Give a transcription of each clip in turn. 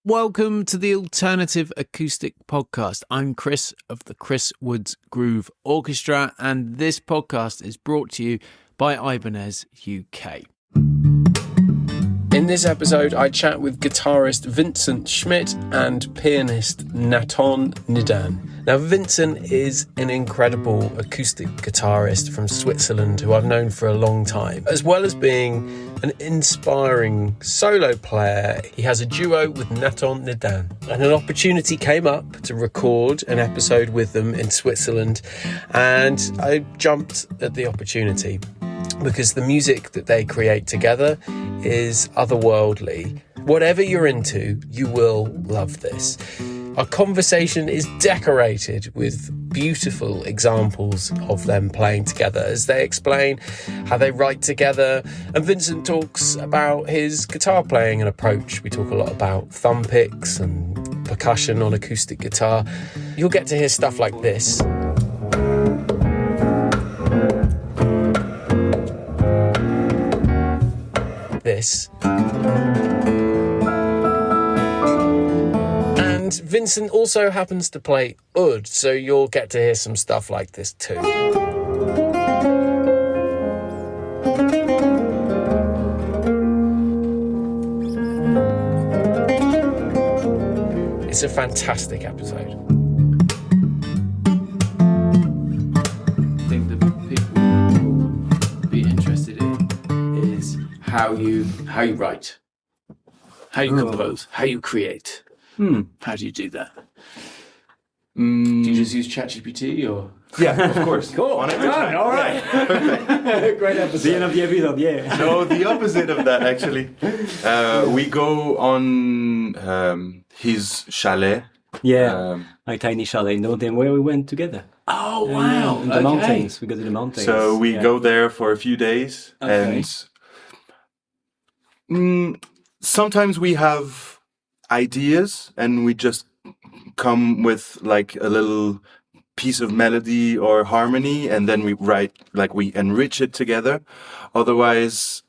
Welcome to the Alternative Acoustic Podcast. I'm Chris of the Chris Woods Groove Orchestra, and this podcast is brought to you by Ibanez UK. In this episode, I chat with guitarist Vincent Schmidt and pianist Natan Niddam. Now, Vincent is an incredible acoustic guitarist from Switzerland who I've known for a long time. As well as being an inspiring solo player, he has a duo with Natan Niddam. And an opportunity came up to record an episode with them in Switzerland, and I jumped at the opportunity because the music that they create together is otherworldly. Whatever you're into, you will love this. Our conversation is decorated with beautiful examples of them playing together as they explain how they write together. And Vincent talks about his guitar playing and approach. We talk a lot about thumb picks and percussion on acoustic guitar. You'll get to hear stuff like this. And Vincent also happens to play oud, so you'll get to hear some stuff like this too. It's a fantastic episode. I think the people will be interested in is how you write, how you compose, how you create. How do you do that? Do you just use ChatGPT or? Yeah, of course. Cool. On every track. All right. Yeah, perfect. Great episode. The end of the episode, yeah. No, the opposite of that actually. We go on his chalet. Yeah, my tiny chalet in Natan, where we went together. Oh wow! In the mountains. We go to the mountains. So we go there for a few days, and sometimes we have ideas and we just come with like a little piece of melody or harmony, and then we write, like we enrich it together. Otherwise,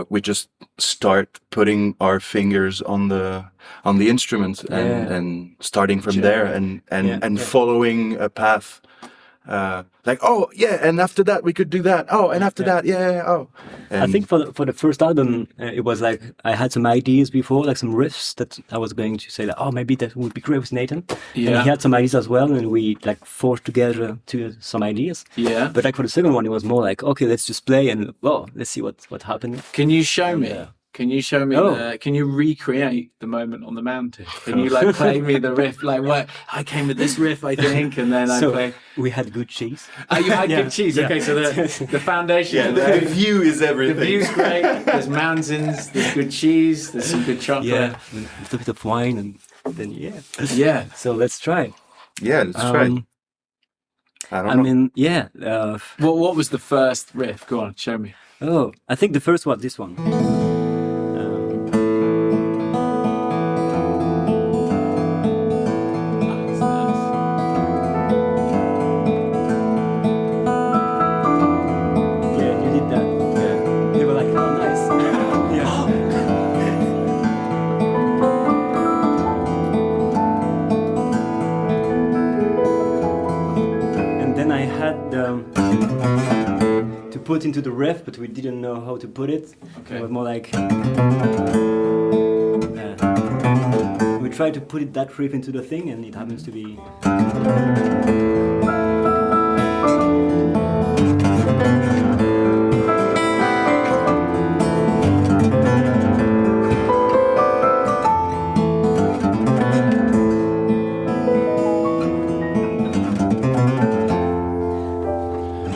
we just start putting our fingers on the instrument and starting from there and following a path. Like, oh yeah, and after that we could do that. Oh, and after that, oh. And I think for the first album, it was like I had some ideas before, like some riffs that I was going to say, like, oh, maybe that would be great with Natan. Yeah. And he had some ideas as well, and we like forced together some ideas. Yeah. But like for the second one, it was more like, okay, let's just play and let's see what happened. Can you show me? Can you show me? Can you recreate the moment on the mountain? Can you like play me the riff? Like, what? I came with this riff, I think, and then I play. We had good cheese. Oh, you had good cheese. Okay, so the foundation. Yeah, the view is everything. The view's great. There's mountains. There's good cheese. There's some good chocolate. Yeah, a little bit of wine, and then yeah. So let's try. Yeah, let's try. I mean, what was the first riff? Go on, show me. Oh, I think the first one, this one. Put into the riff, but we didn't know how to put it. Okay. It was more like we tried to put that riff into the thing, and it happens to be.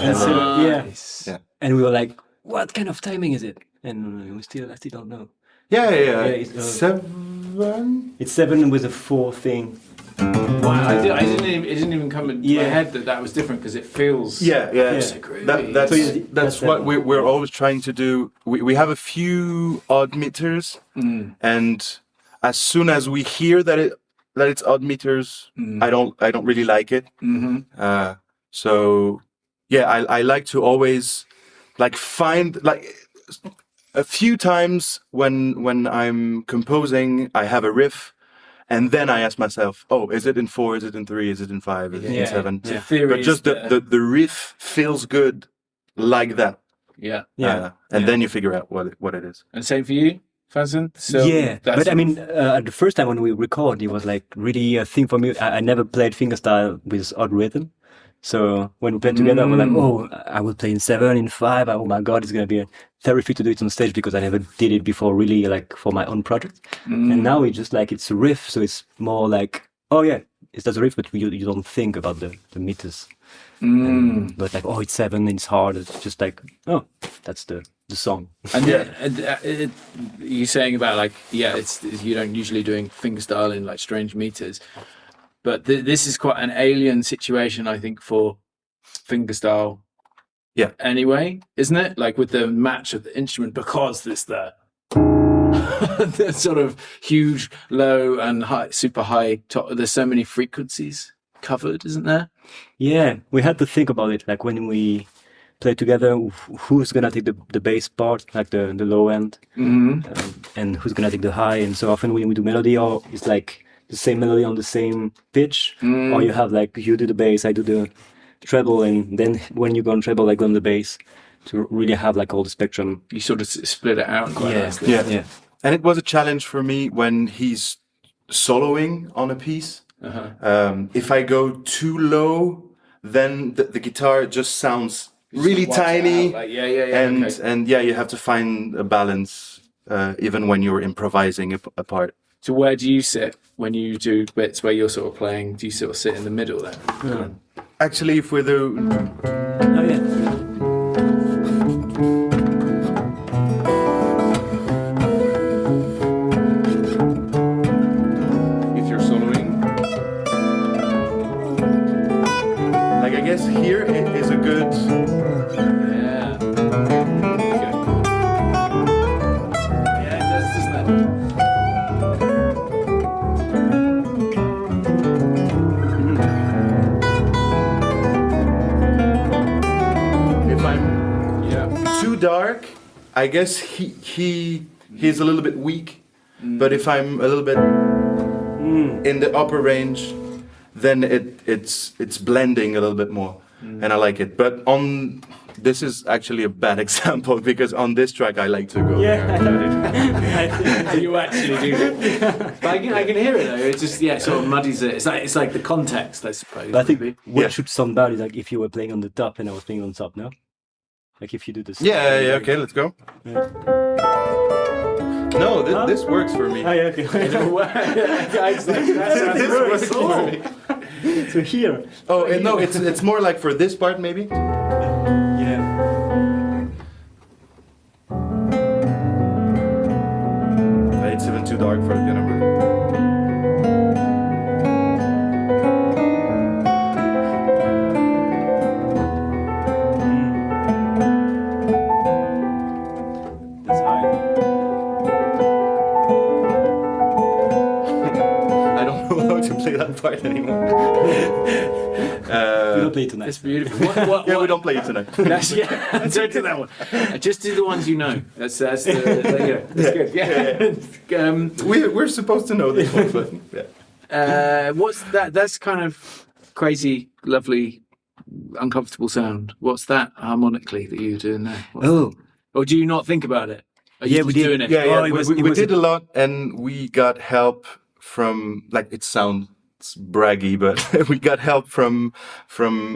And so, and we were like, "What kind of timing is it?" And I still don't know. Yeah. It's 7. It's 7 with a 4 thing. Wow, it didn't even come in my head that was different because it feels so groovy. That's what we're always trying to do. We have a few odd meters, and as soon as we hear that it's odd meters, I don't really like it. So I like to always like find like a few times when I'm composing, I have a riff and then I ask myself, oh, is it in 4? Is it in 3? Is it in 5? Is it in 7? The theory But just is the riff feels good like that. Yeah. And then you figure out what it is. And same for you, Vincent? So but I mean, the first time when we record, it was like really a thing for me. I never played fingerstyle with odd rhythm. So when we played together, I was like, oh, I will play in 7, in 5. Oh my God, it's going to be terrific to do it on stage because I never did it before, really, like for my own project. And now it's just like, it's a riff. So it's more like, oh yeah, it's just a riff, but you don't think about the meters. But like, oh, it's 7, it's hard. It's just like, oh, that's the song. And you're saying about like, it's you don't usually doing fingerstyle in like strange meters. But this is quite an alien situation, I think, for fingerstyle. Yeah. Anyway, isn't it? Like with the match of the instrument, because there's the sort of huge low and high, super high top. There's so many frequencies covered, isn't there? Yeah, we had to think about it. Like when we play together, who's gonna take the bass part, like the low end, and who's gonna take the high. And so often when we do melody, or it's like the same melody on the same pitch, or you have like you do the bass, I do the treble, and then when you go on treble, I go on the bass to really have like all the spectrum. You sort of split it out quite nicely. Yeah. And it was a challenge for me when he's soloing on a piece. If I go too low, then the guitar just sounds really tiny. Like, and you have to find a balance even when you're improvising a part. So where do you sit when you do bits where you're sort of playing? Do you sort of sit in the middle there? Actually, if we do... Oh yeah. If you're soloing... Like, I guess here it is a good... Yeah. Okay. Yeah, it does, doesn't it? Dark, I guess he's a little bit weak, but if I'm a little bit in the upper range, then it's blending a little bit more, and I like it. But this is actually a bad example because on this track I like to go. Yeah, you actually do. But I can hear it though. It's just sort of muddies it. It's like the context, I suppose. But I think what should sound bad is like if you were playing on the top and I was playing on top, no? Like if you do this. Yeah, okay, let's go. Yeah. No, this works for me. Oh, yeah, okay. This works for me. So here. Oh, no, it's more like for this part maybe. Yeah. It's even too dark for the piano. Part anymore. We don't play it tonight. It's beautiful. What, we don't play it tonight. Don't do that one. Just do the ones you know. That's good. Yeah. We're supposed to know this one, but what's that? That's kind of crazy, lovely, uncomfortable sound. What's that harmonically that you're doing there? Or do you not think about it? We did. Doing it? Yeah. We did a lot, and we got help from it sounds braggy, but we got help from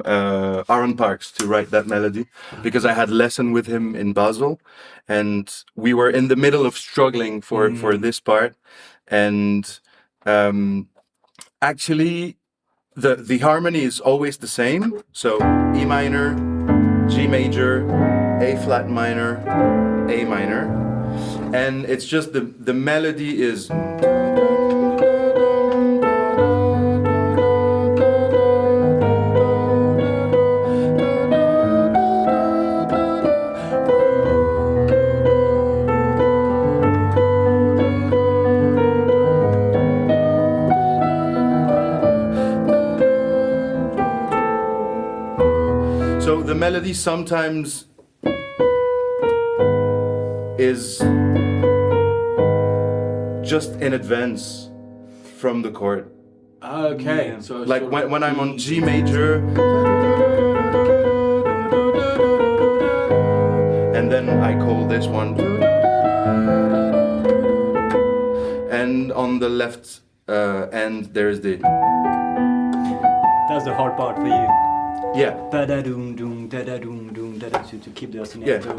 Aaron Parks to write that melody because I had lesson with him in Basel, and we were in the middle of struggling for this part, and actually the harmony is always the same. So E minor, G major, A flat minor, A minor, and it's just the melody is. So the melody sometimes is just in advance from the chord. Okay. Yeah. So Like when I'm on G major, and then I call this one, and on the left end there's the. That's the hard part for you. Yeah. Da-da-doom, doom, da-da-doom, doom, da-da, to keep the ostinato.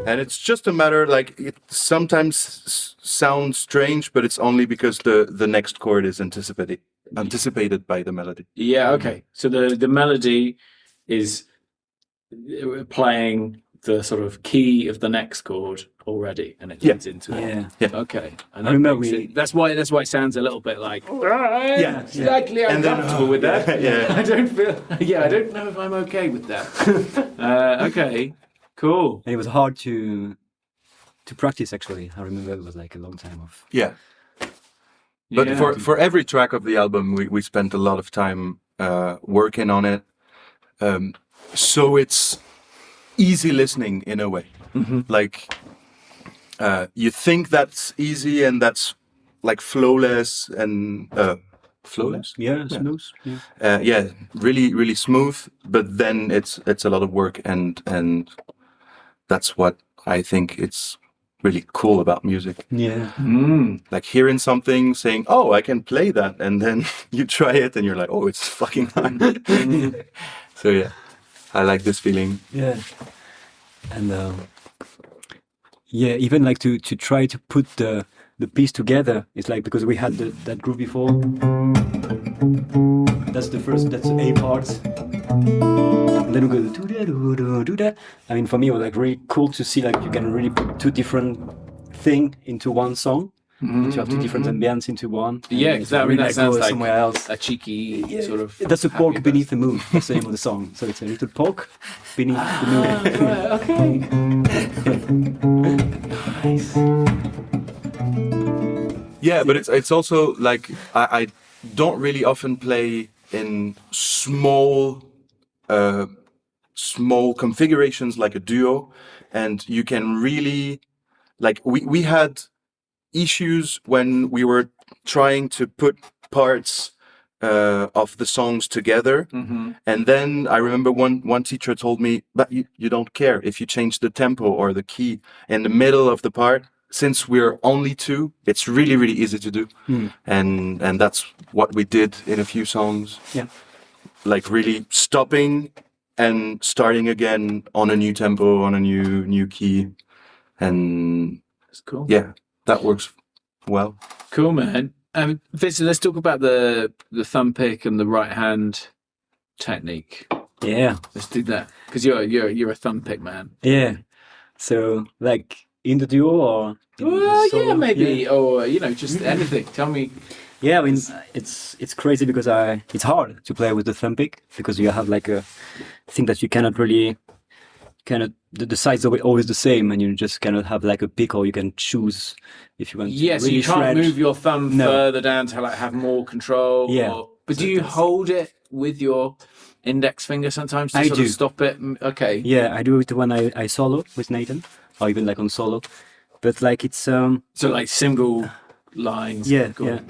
And it's just a matter, like, it sometimes sounds strange, but it's only because the next chord is anticipated by the melody. Yeah. Okay. So the melody is playing the sort of key of the next chord already, and it leads into it. Yeah. Okay. And I remember that's why it sounds a little bit like Yeah. slightly And then, uncomfortable with that. Yeah. I don't feel. Yeah. I don't know if I'm okay with that. Okay. Cool. And it was hard to practice, actually. I remember it was like a long time of... Yeah. But Yeah. for every track of the album, we spent a lot of time working on it. So it's easy listening in a way. Mm-hmm. Like, you think that's easy and that's like flawless and flawless. Yeah, smooth. Yeah. Yeah, really, really smooth. But then it's a lot of work, and that's what I think it's really cool about music. Yeah. Like hearing something, saying, "Oh, I can play that," and then you try it, and you're like, "Oh, it's fucking hard." So yeah, I like this feeling. Yeah. And yeah, even like to try to put the piece together, it's like, because we had that groove before. That's the A part. And then we go do that. I mean, for me, it was like really cool to see like you can really put two different things into one song. You have two different ambience into one. Yeah, exactly. That sounds like somewhere else. a cheeky sort of. That's a pork happy beneath the moon. That's the name of the song. So it's a little pork beneath the moon. Right, okay. Nice. Yeah, but it's also like I don't really often play in small configurations like a duo, and you can really, like, we had issues when we were trying to put parts of the songs together, and then I remember one teacher told me, but you don't care if you change the tempo or the key in the middle of the part. Since we're only two, it's really, really easy to do. And that's what we did in a few songs. Yeah. Like really stopping and starting again on a new tempo, on a new key. And That's cool. yeah, that works well. Cool, man. Vincent, let's talk about the thumb pick and the right hand technique. Yeah. Let's do that, because you're a thumb pick man. Yeah. So like in the duo or in the solo? Yeah, maybe, Yeah. or just anything. Tell me. Yeah, I mean it's crazy because it's hard to play with the thumb pick because you have like a thing that you cannot really the sides are always the same, and you just cannot have like a pick, or you can choose if you want. Yes, to really you can't shred. move your thumb No. further down to like have more control. Yeah. But do you hold it with your index finger sometimes to I sort do. of stop it? Okay. Yeah, I do it when I solo with Natan, or even like on solo. But like it's So like single lines. yeah, Cool. yeah.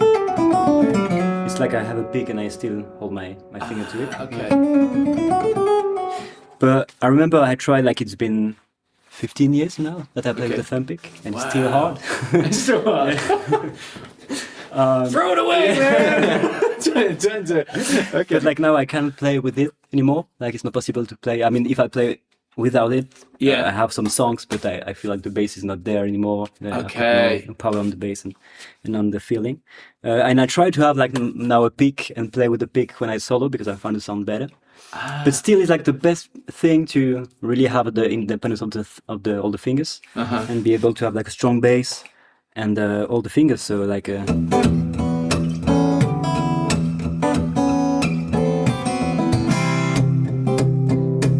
It's like I have a pick and I still hold my finger to it. Okay. But I remember I tried, like it's been 15 years now that I play with Okay. the thumb pick, and it's still hard. It's so hard. Throw it away, man! Turn to. Okay. But like now I can't play with it anymore. Like it's not possible to play. I mean, if I play without it, Yeah. I have some songs, but I feel like the bass is not there anymore. I put Okay. no power on the bass and on the feeling. And I try to have like now a pick and play with the pick when I solo because I find the sound better. But still, it's like the best thing to really have the independence of the all the fingers and be able to have like a strong bass and all the fingers. So like.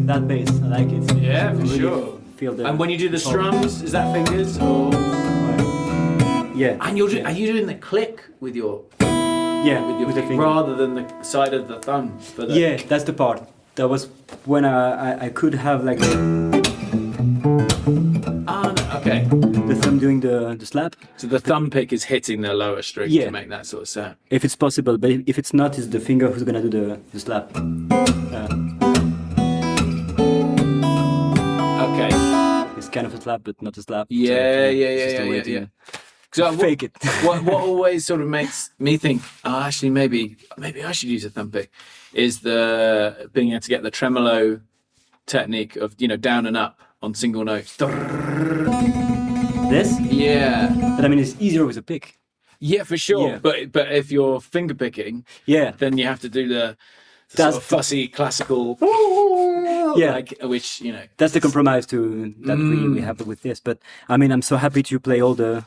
That bass, I like it. Yeah, for Really sure. Feel the. And when you do the strums, is that fingers or? Yeah. And are you doing the click with your with the finger. rather than the side of the thumb? For the... Yeah, that's the part. That was when I could have like. Okay. The thumb doing the slap. So the thumb pick is hitting the lower string to make that sort of sound. If it's possible, but if it's not, it's the finger who's gonna do the slap. Okay. It's kind of a slap, but not a slap. Yeah. So Fake it. what always sort of makes me think, actually, maybe I should use a thumb pick, is the being able to get the tremolo technique of, down and up on single notes. This? Yeah. But I mean, it's easier with a pick. Yeah, for sure. Yeah. But if you're finger picking, then you have to do the sort of fussy classical. Which that's the compromise that we have with this. But I mean, I'm so happy to play all the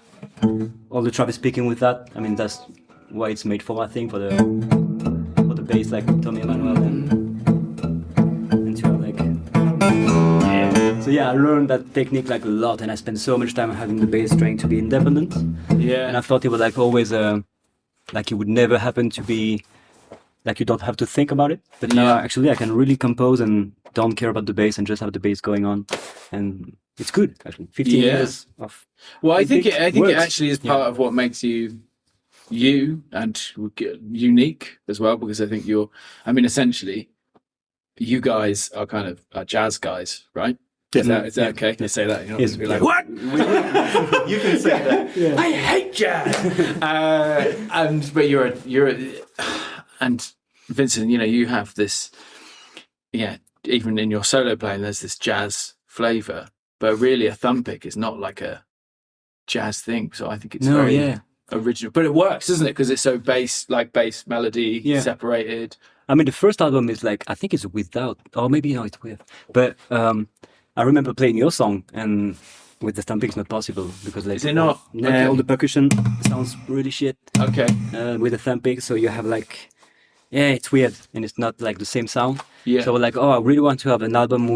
Travis picking with that. I mean, that's why it's made for, I think, for the bass, like Tommy Emmanuel and to like. So I learned that technique like a lot, and I spent so much time having the bass trying to be independent. Yeah. And I thought it was like always like it would never happen to be like you don't have to think about it. But now actually I can really compose and don't care about the bass and just have the bass going on, and it's good actually. 15 years of. Well, I think it actually is part of what makes you and unique as well, because I think essentially you guys are kind of jazz guys, right? Is that okay? Let's say that. You're not like, what? You can say that. Yeah. I hate jazz. But you're and Vincent, you have this. Yeah, even in your solo playing, there's this jazz flavor, but really a thumb pick is not like a jazz thing. So I think it's very original, but it works, doesn't it? Because it's so bass melody separated. I mean, the first album is like, I think it's without, or maybe it's with, but I remember playing your song, and with the thumb pick it's not possible because like, is it not? All the percussion sounds really shit. Okay. With the thumb pick, so you have like, it's weird, and it's not like the same sound. Yeah. So like, I really want to have an album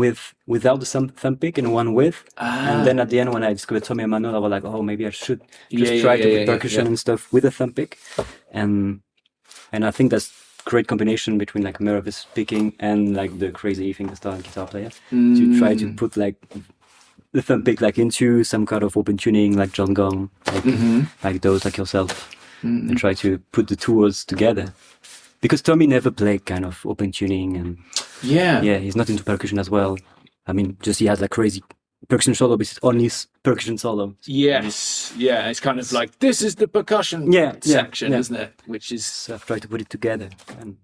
without the thumb pick and one with. And then at the end, when I discovered Tommy Emmanuel, I was like, maybe I should just try to put percussion and stuff with a thumb pick. And I think that's great combination between like Mervis picking and like the crazy fingerstyle guitar player to try to put like the thumb pick like into some kind of open tuning, like John Gong, like those, like yourself, and try to put the two worlds together. Because Tommy never played kind of open tuning, and he's not into percussion as well. I mean, just he has like crazy percussion solo, but it's only percussion solo. Yes, it's kind of like, this is the percussion section, isn't it? Which is... So I've tried to put it together. And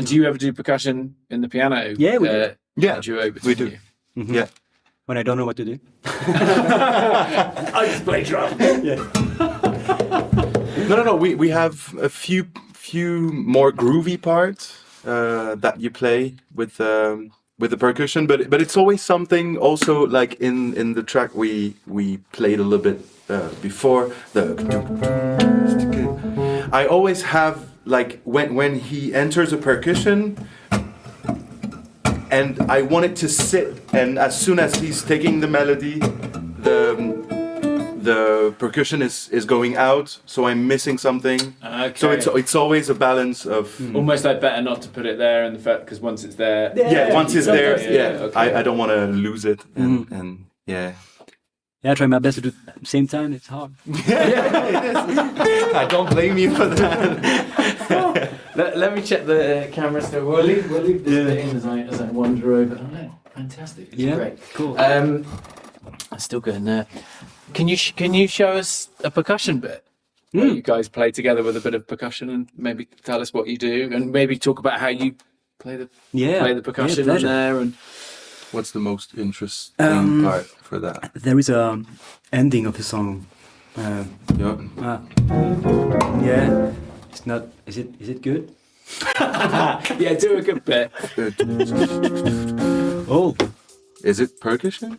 do you ever do percussion in the piano? Yeah, we do. We do. Mm-hmm. Yeah. When I don't know what to do. I just play drum. No. We have a few more groovy parts that you play with the percussion, but it's always something also like in the track we played a little bit before I always have like when he enters a percussion and I want it to sit, and as soon as he's taking the melody, the percussion is going out, so I'm missing something. Okay. So it's always a balance of almost like better not to put it there in the fact, because once it's there. Once it's there, okay. I don't want to lose it, and I try my best to do it at the same time. It's hard. It is. I don't blame you for that. Let me check the camera still. We'll leave this bit in as I wander over. Oh, fantastic! It's great. Cool. I'm still going there. Can you show us a percussion bit? Where you guys play together with a bit of percussion, and maybe tell us what you do, and maybe talk about how you play the percussion in there, and what's the most interesting part for that? There is a ending of the song. It's not. Is it good? Do a good bit. Oh, is it percussion?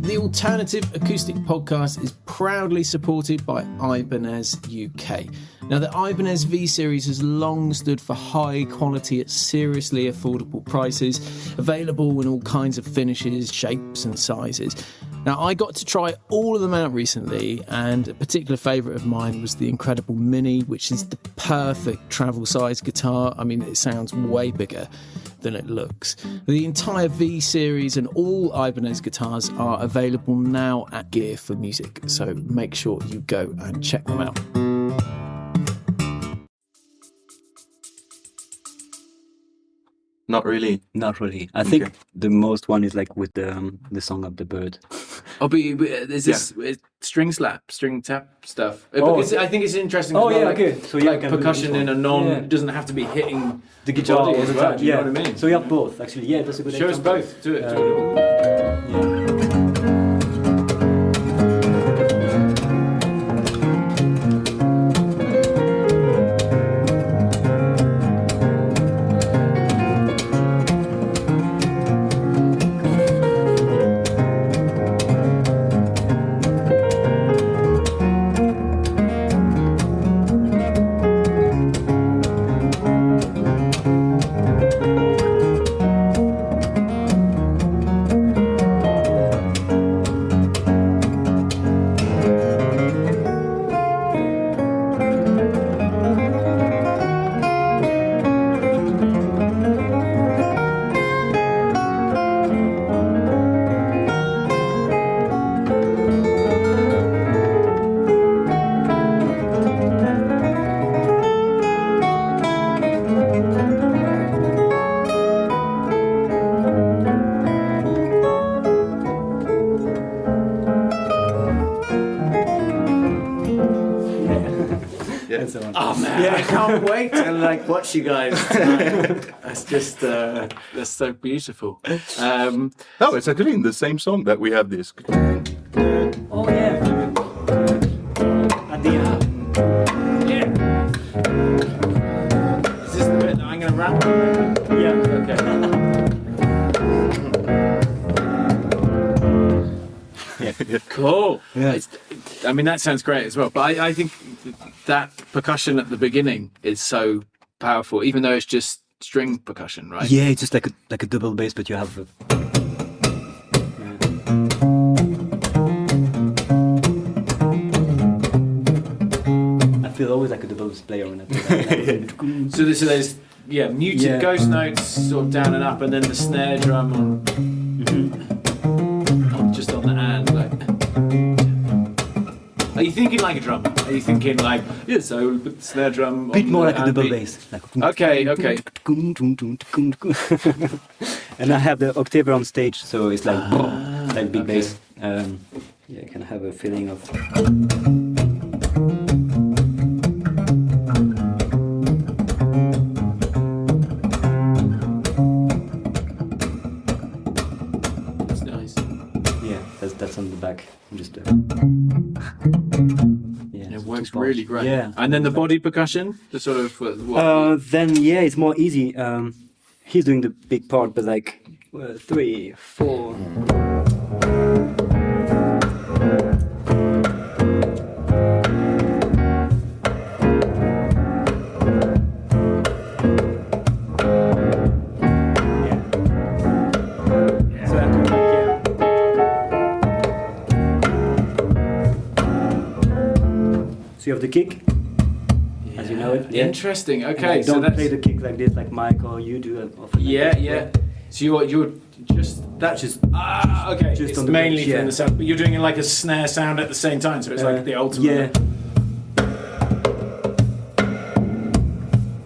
The Alternative Acoustic Podcast is proudly supported by Ibanez UK. Now, the Ibanez V Series has long stood for high quality at seriously affordable prices, available in all kinds of finishes, shapes and sizes. Now, I got to try all of them out recently, and a particular favourite of mine was the incredible Mini, which is the perfect travel size guitar. I mean, it sounds way bigger than it looks. The entire V series and all Ibanez guitars are available now at Gear for Music, so make sure you go and check them out. Not really. Not really. I think the most one is like with the song of the bird. Oh, but is this string slap, string tap stuff? I think it's interesting. Oh, yeah, okay. So like percussion in a it doesn't have to be hitting the guitar as well. Do you know what I mean? So you have both, actually. Yeah, that's a good Show us both. Do it. Yeah. Oh man, I can't wait to watch you guys tonight. That's just that's so beautiful. No, it's actually in the same song that we have this. Oh yeah. At the end. Yeah. Is this the bit that I'm gonna rap? Yeah. Okay. Cool. Yeah. I mean, that sounds great as well. But I think that percussion at the beginning is so powerful, even though it's just string percussion, right? Yeah, it's just like a double bass, but you have. I feel always like a double bass player when I do that. So there's muted ghost notes, sort of down and up, and then the snare drum on just on the and like. Are you thinking like a drummer? Are you thinking like so with the snare drum? Bit more like a double bass. Okay. And I have the octaver on stage, so it's like like big bass. You can have a feeling of. That's nice. Yeah, that's on the back. Just. It works really great. Yeah. And then the body percussion, the sort of what? Then it's more easy. He's doing the big part, but like 3, 4. So you have the kick, as you know it. Yeah. Interesting. And Okay, I so don't that's play the kick like this, like Mike or you do. Often yeah. So you're just that's just okay. Just it's on the mainly bridge, from the sound, but you're doing like a snare sound at the same time, so it's like the ultimate.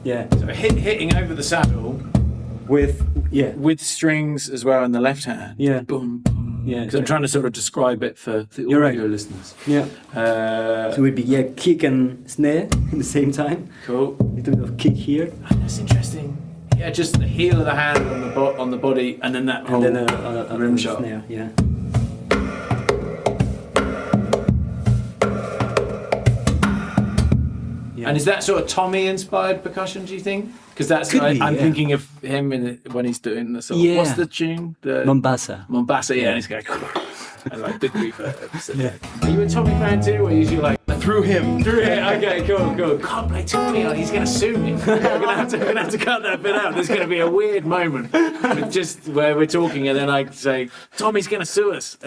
Yeah. So hitting over the saddle with strings as well in the left hand. Yeah. Boom. Yeah. Because I'm trying to sort of describe it for the audio listeners. Yeah. So it would be kick and snare at the same time. Cool. A little bit of kick here. That's interesting. Yeah, just the heel of the hand on the body, and then that whole a rim shot. Snare, yeah. And is that sort of Tommy-inspired percussion? Do you think? Because that's I'm thinking of him when he's doing the sort of what's the tune? The Mombasa. Mombasa, and he's going and like big reverb. So. Yeah. Are you a Tommy fan too, or are you like? through him. Okay, cool. Can't play too clear. He's going to sue me. We're going to have to cut that bit out. There's going to be a weird moment with just where we're talking, and then I say, "Tommy's going to sue us."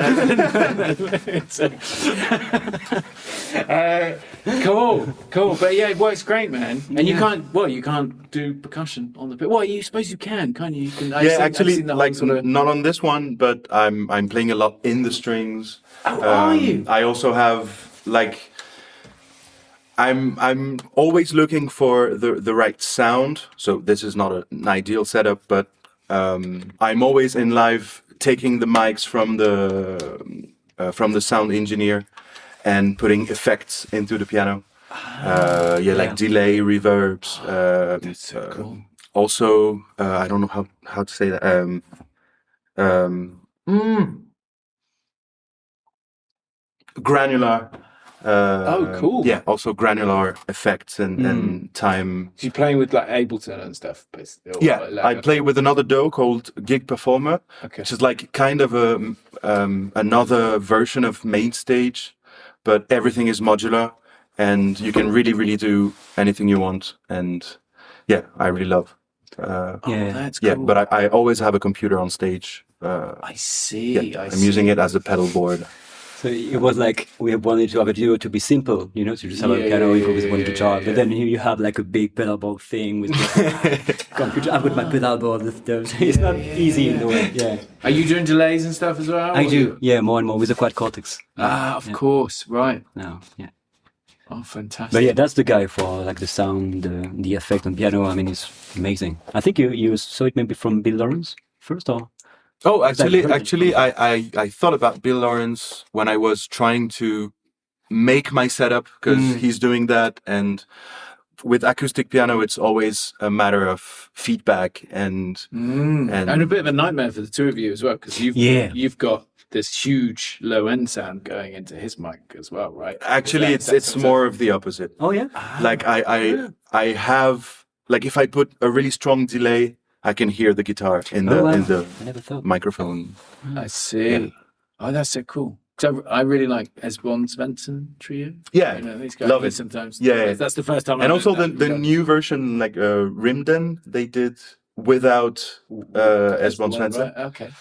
Cool. But yeah, it works great, man. And you can't do percussion on the bit. Well, you suppose you can, can't you? Actually, like not on this one, but I'm playing a lot in the strings. Oh, are you? I also have like. I'm always looking for the right sound. So this is not an ideal setup, but I'm always in live taking the mics from the sound engineer and putting effects into the piano. Like delay, reverbs. That's so cool. Also, I don't know how to say that. Granular. Cool. Yeah, also granular effects and time. So you're playing with like Ableton and stuff, basically. I play with another DAW called Gig Performer, which is like kind of another version of Mainstage, but everything is modular and you can really, really do anything you want. And yeah, I really love. That's cool. Yeah, but I always have a computer on stage. I see. I'm using it as a pedal board. So it was like we wanted to have a duo to be simple, to just have a piano with one guitar. But then you have like a big pedal board thing with the computer. I've got my pedal board. It's not easy in the way. Yeah. Are you doing delays and stuff as well? I do. Yeah, more and more with the quad cortex. Of course. Right. No. Yeah. Oh, fantastic. But yeah, that's the guy for like the sound, the effect on piano. I mean, it's amazing. I think you saw it maybe from Bill Lawrence first, or? Oh, actually, I thought about Bill Lawrence when I was trying to make my setup because he's doing that. And with acoustic piano, it's always a matter of feedback and a bit of a nightmare for the two of you as well, because you've got this huge low end sound going into his mic as well, right? Actually, it's more of the opposite. Oh yeah. Like I have like if I put a really strong delay, I can hear the guitar in the microphone. I see. Yeah. Oh, that's so cool. So I really like Esbon Svensson Trio. Yeah, these guys love it sometimes. Yeah, that's the first time. And also the new version, like Rimden, they did without Esbon Svensson. Right? Okay.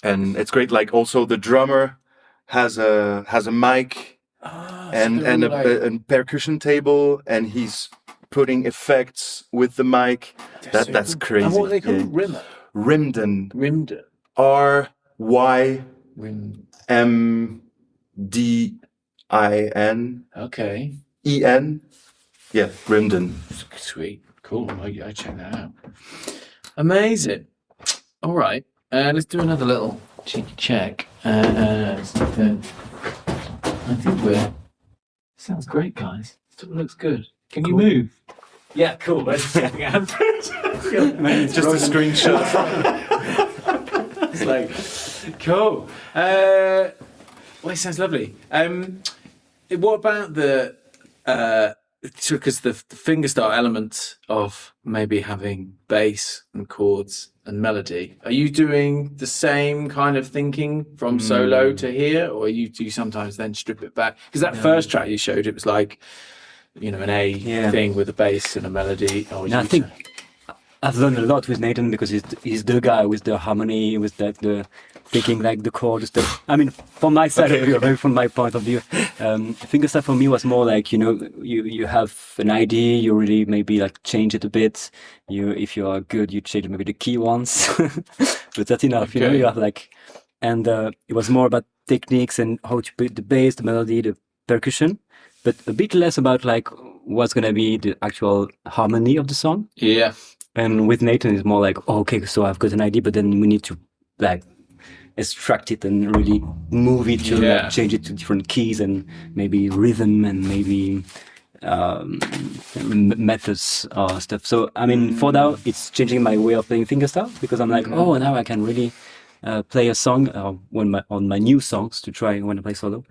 And it's great. Like also the drummer has a mic and a percussion table, and he's putting effects with the mic. That's crazy. And what are they called? Rimden. RYMDIN. Okay. EN. Yeah, Rimden. Sweet. Cool. I check that out. Amazing. All right. Let's do another little cheeky check. I think sounds great, guys. It looks good. Can you move? Yeah, cool. Just a screenshot. It's like, cool. Well, it sounds lovely. What about the because the fingerstyle element of maybe having bass and chords and melody? Are you doing the same kind of thinking from solo to here, or do you sometimes then strip it back? Because that first track you showed, it was like, an A thing with a bass and a melody. I think I've learned a lot with Natan because he's the guy with the harmony, with the thinking like the chords. I mean, from my side of view, maybe from my point of view, fingerstyle for me was more like you have an idea, you really maybe like change it a bit. If you are good, you change maybe the key once, but that's enough. Okay. You have like, and it was more about techniques and how to put the bass, the melody, the percussion. But a bit less about like what's gonna be the actual harmony of the song. Yeah. And with Natan, it's more like, so I've got an idea, but then we need to like extract it and really move it to like, change it to different keys and maybe rhythm and maybe methods or stuff. So I mean, for now, it's changing my way of playing fingerstyle because I'm like, now I can really play a song on my new songs to try when I play solo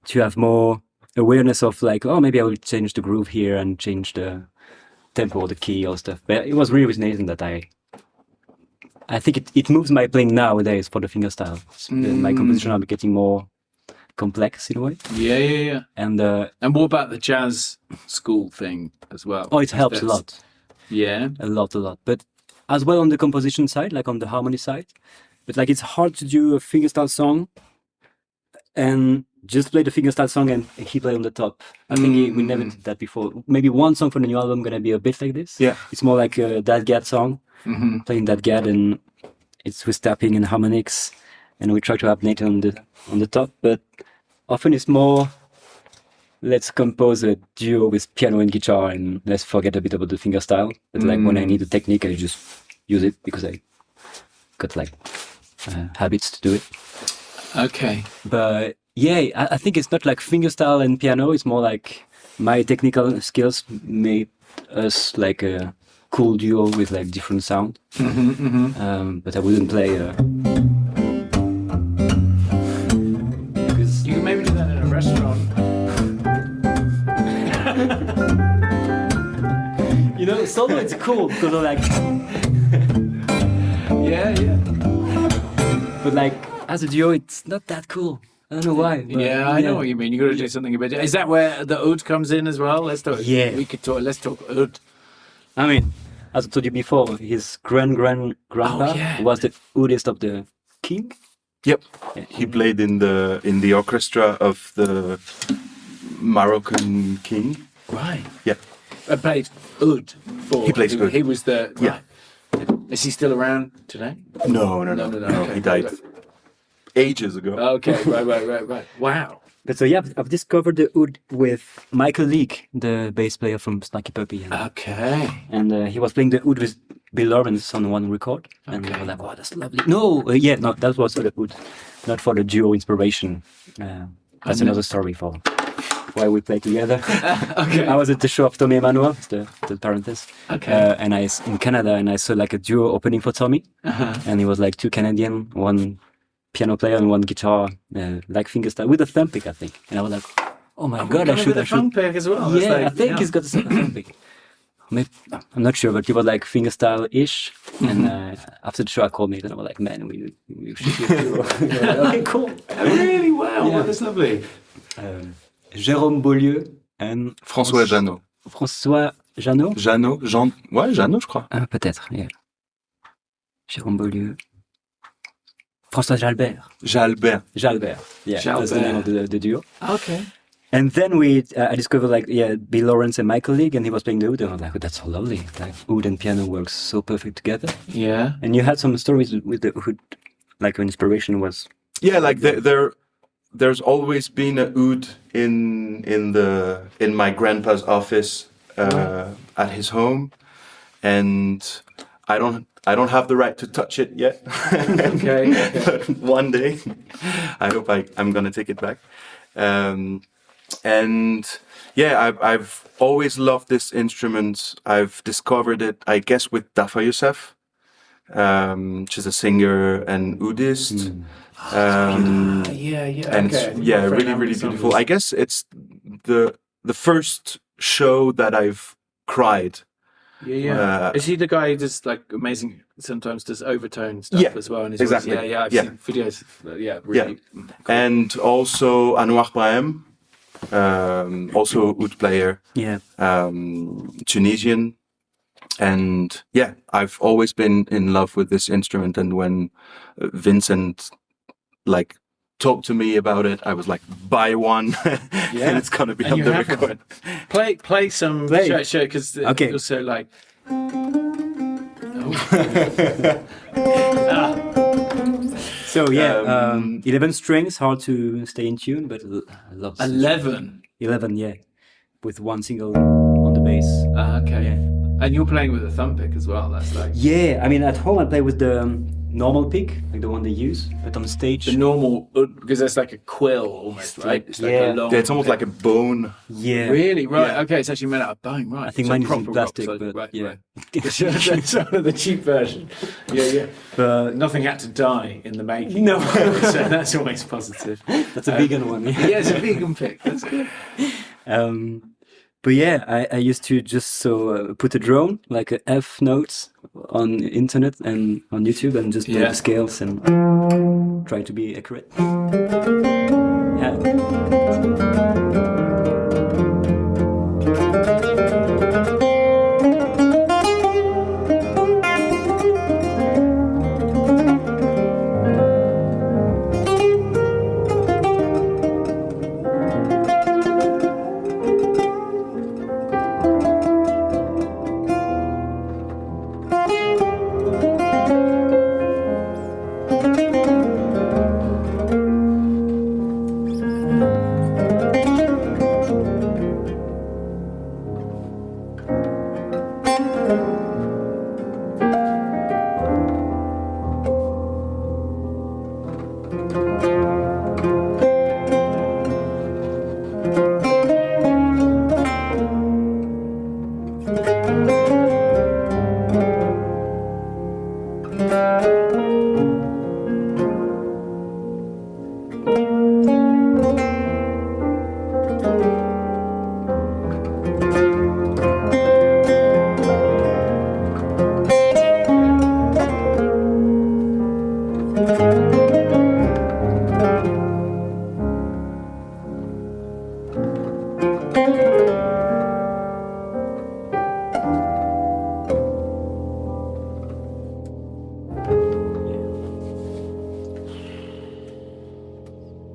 to have more awareness of like, maybe I will change the groove here and change the tempo or the key or stuff. But it was really with Natan that I think it moves my playing nowadays for the fingerstyle. My composition are getting more complex in a way. Yeah. And what about the jazz school thing as well? oh, it helps a lot. Yeah, a lot. But as well on the composition side, like on the harmony side. But like it's hard to do a fingerstyle song and just play the fingerstyle song and he played on the top. I think we never did that before. Maybe one song for the new album gonna be a bit like this. Yeah. It's more like a that gad song, playing that gad, and it's with tapping and harmonics, and we try to have Natan on the top. But often it's more, let's compose a duo with piano and guitar, and let's forget a bit about the fingerstyle. But like when I need a technique, I just use it because I got like habits to do it. okay. But yeah, I think it's not like fingerstyle and piano. It's more like my technical skills made us like a cool duo with like different sound. But I wouldn't play. Because You can maybe do that in a restaurant. you know, solo it's cool because of like, Yeah. but like as a duo, it's not that cool. I don't know why. But Yeah, I know what you mean. You got to do something a bit. Is that where the oud comes in as well? Let's talk. Yeah. we could talk. Let's talk oud. I mean, as I told you before, his grandpa yeah. was the oudist of the king. Yep. He played in the orchestra of the Moroccan king. Right. Yeah. I played oud for. He plays oud. He was the. Yeah. Right. Is he still around today? No. Okay. He died ages ago. Okay. Right. Wow. But so yeah, I've discovered the oud with Michael Leake, the bass player from Snaky Puppy. Okay. And he was playing the oud with Bill Lawrence on one record. And I was like, oh, that's lovely. No, that was for the oud, not for the duo inspiration. That's another story for why we play together. Okay. I was at the show of Tommy Emmanuel, the parenthesis. Okay. And in Canada, and I saw like a duo opening for Tommy. And it was like two Canadian, one piano player and one guitar, like fingerstyle, with a thumb pick, I think. And I was like, oh my God, I should. Thumb pick as well. Yeah, I think he's got a thumb pick. Maybe, I'm not sure, but he was like fingerstyle-ish. And after the show, I called me and I was like, man, we should do a duo. Okay, cool. Really? Wow. Yeah. That's lovely. Jérôme Beaulieu and François Jeannot. François Jeannot. Ouais, Jeannot, je crois. Ah, peut-être, yeah. Jérôme Beaulieu. François Jalbert. Jalbert. Yeah, that's the name of the duo. Okay. And then I discovered like Bill Lawrence and Michael Leake, and he was playing the oud, and I was like, oh, that's so lovely. Like oud and piano works so perfect together. Yeah. And you had some stories with the oud, like an inspiration was. Yeah, like there's always been a oud in my grandpa's office at his home, and I don't have the right to touch it yet. Okay. But one day, I hope I'm gonna take it back. And yeah, I've always loved this instrument. I've discovered it, I guess, with Dafa Youssef, she's a singer and oudist. Yeah. And it's, really beautiful. I guess it's the first show that I've cried. Yeah. Is he the guy who does like amazing? Sometimes does overtone stuff as well. And his exactly. Voice? Yeah. I've seen videos. Really. Cool. And also Anouar Brahim, also oud player. Yeah. Tunisian. And yeah, I've always been in love with this instrument. And when Vincent like talked to me about it, I was like, buy one, and it's gonna be on the record. Play some show because also like. So yeah, 11 strings, hard to stay in tune, but I love 11. 11, yeah, with one single on the bass. Okay. Yeah. And you're playing with a thumb pick as well. That's like. Yeah, I mean at home I play with the normal pick, like the one they use, but on stage. The normal, because that's like a quill almost, right? It's like a long. Yeah, it's almost like a bone. Yeah. Really? Right. Yeah. Okay, it's actually made out of bone, right? I think so mine is in proper plastic, rock, but right, yeah. Right. That's sort of the cheap version. Yeah. But nothing had to die in the making. No. So that's always positive. that's a vegan one. Yeah, it's a vegan pick. That's good. But yeah, I used to just put a drone, like a F notes on internet and on YouTube and just play the scales and try to be accurate.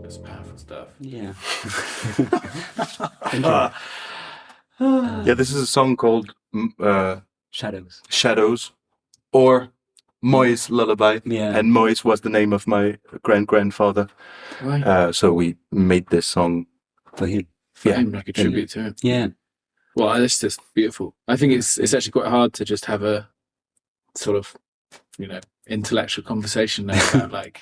That's powerful stuff. Yeah. Yeah, this is a song called Shadows. Shadows, or Moy's Lullaby. Yeah. And Moy's was the name of my grandfather. Right. So we made this song For him. For yeah. him, like a tribute to him. Yeah. Well, that's just beautiful. I think it's actually quite hard to just have a sort of, intellectual conversation now about like,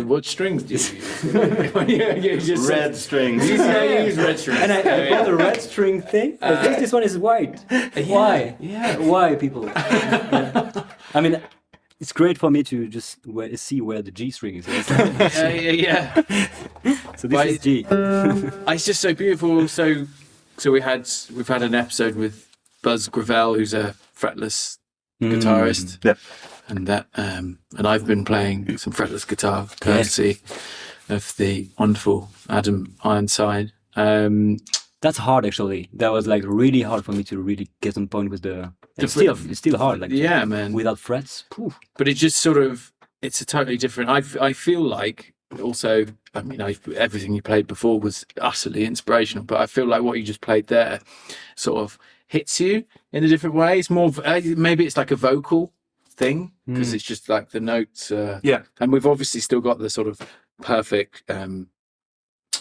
what strings do you use? You just Red strings. You use red strings. And I got the red string thing. This one is white. Why? Yeah. Why, people? Yeah. I mean, it's great for me to just see where the G string is. Yeah. So this is G. It's just so beautiful. So we've had an episode with Buzz Gravel, who's a fretless guitarist. Yeah. And I've been playing some fretless guitar, courtesy of the wonderful Adam Ironside. That's hard, actually. That was like really hard for me to really get on point with the. It's still hard, like yeah, man. Without frets. Poof. But it just sort of, it's a totally different. I feel like also, I mean, everything you played before was utterly inspirational, but I feel like what you just played there sort of hits you in a different way. It's more, maybe it's like a vocal thing, because it's just like the notes. And we've obviously still got the sort of perfect,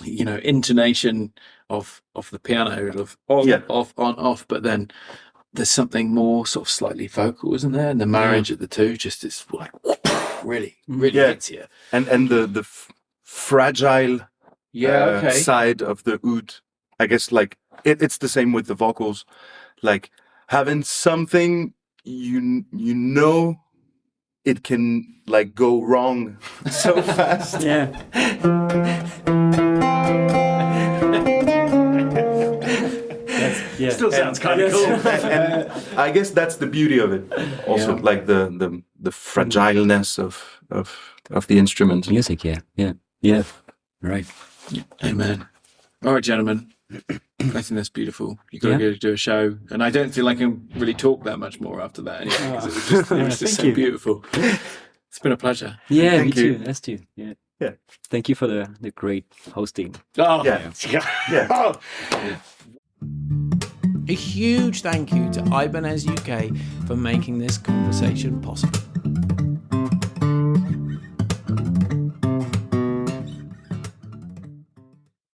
intonation of the piano, of on, off, on, off, but then there's something more sort of slightly vocal, isn't there? And the marriage of the two just is like really hits you. And the fragile side of the oud, I guess, like it's the same with the vocals, like having something it can like go wrong so fast. Still sounds kind of cool. And I guess that's the beauty of it. Also, like the fragileness of the instrument. Music, yeah. Right. Amen. All right, gentlemen. I think that's beautiful. You've got to go do a show, and I don't feel like I can really talk that much more after that. Anyway, 'cause it was just so beautiful. It's been a pleasure. Yeah, Thank me you. too. Us too. Yeah. Yeah. Thank you for the great hosting. Oh, Yeah. A huge thank you to Ibanez UK for making this conversation possible.